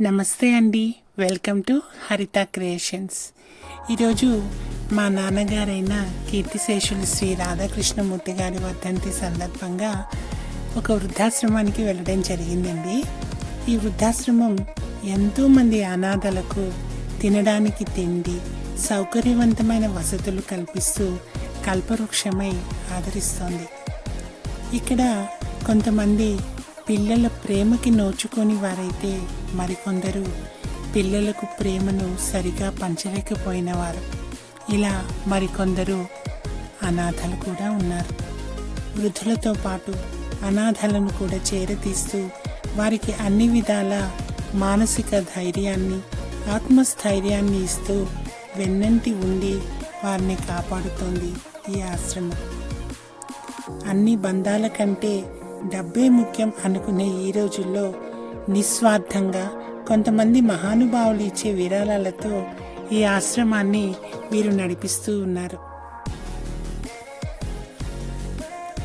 నమస్తే అండి, welcome to హరిత క్రియేషన్స్. ఈరోజు మా నాన్నగారైన కీర్తిశేషులు శ్రీ రాధాకృష్ణమూర్తి గారి వర్ధంతి సందర్భంగా ఒక వృద్ధాశ్రమానికి వెళ్ళడం జరిగిందండి. ఈ వృద్ధాశ్రమం ఎంతోమంది అనాథలకు తినడానికి తిండి, సౌకర్యవంతమైన వసతులు కల్పిస్తూ కల్పవృక్షమై ఆదరిస్తోంది. ఇక్కడ కొంతమంది పిల్లల ప్రేమకి నోచుకొని వారైతే మరికొందరు పిల్లలకు ప్రేమను సరిగా పంచలేకపోయిన వారు, ఇలా మరికొందరు అనాథలు కూడా ఉన్నారు. వృద్ధులతో పాటు అనాథలను కూడా చేరతీస్తూ వారికి అన్ని విధాల మానసిక ధైర్యాన్ని, ఆత్మస్థైర్యాన్ని ఇస్తూ వెన్నంటి ఉండి వారిని కాపాడుతోంది ఈ ఆశ్రమం. అన్ని బంధాల కంటే డబ్బే ముఖ్యం అనుకునే ఈ రోజుల్లో నిస్వార్థంగా కొంతమంది మహానుభావులు ఇచ్చే విరాళాలతో ఈ ఆశ్రమాన్ని వీరు నడిపిస్తూ ఉన్నారు.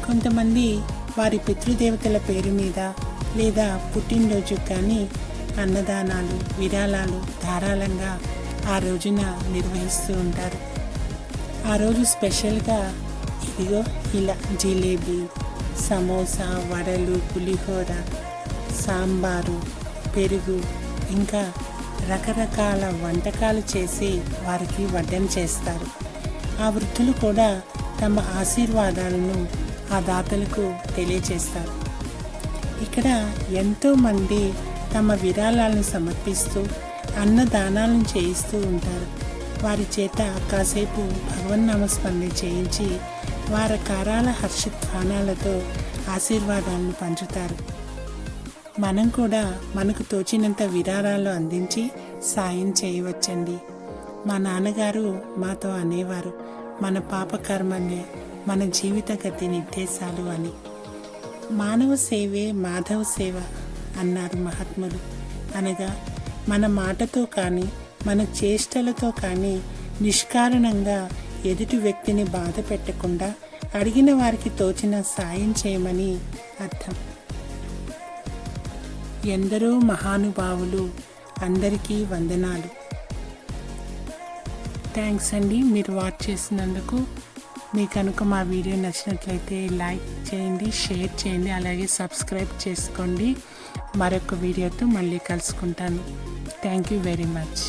కొంతమంది వారి పితృదేవతల పేరు మీద లేదా పుట్టినరోజు కానీ అన్నదానాలు, విరాళాలు ధారాళంగా ఆ రోజున నిర్వహిస్తూ ఉంటారు. ఆ రోజు స్పెషల్గా ఇదిగో ఇలా జిలేబీ, సమోసా, వడలు, పులిహోర, సాంబారు, పెరుగు ఇంకా రకరకాల వంటకాలు చేసి వారికి వడ్డన చేస్తారు. ఆ వృద్ధులు కూడా తమ ఆశీర్వాదాలను ఆ దాతలకు తెలియచేస్తారు. ఇక్కడ ఎంతోమంది తమ విరాళాలను సమర్పిస్తూ అన్నదానాలను చేయిస్తూ ఉంటారు. వారి చేత కాసేపు భగవన్నామస్మరణ చేయించి వారి కారాల హర్షధ్వానాలతో ఆశీర్వాదాలను పంచుతారు. మనం కూడా మనకు తోచినంత విరాళాలు అందించి సాయం చేయవచ్చండి. మా నాన్నగారు మాతో అనేవారు, మన పాపకర్మలే మన జీవిత గతి నిర్దేశాలు అని. మానవ సేవే మాధవ సేవ అన్నారు మహాత్ములు. అనగా మన మాటతో కానీ మన చేష్టలతో కానీ నిష్కారణంగా ఎదుటి వ్యక్తిని బాధ పెట్టకుండా అడిగిన వారికి తోచిన సాయం చేయమని అర్థం. ఎందరో మహానుభావులు, అందరికీ వందనాలు. థ్యాంక్స్ అండి మీరు వాచ్ చేసినందుకు. మీకు కనుక మా వీడియో నచ్చినట్లయితే లైక్ చేయండి, షేర్ చేయండి, అలాగే సబ్స్క్రైబ్ చేసుకోండి. మరొక వీడియోతో మళ్ళీ కలుసుకుంటాను. Thank you very much.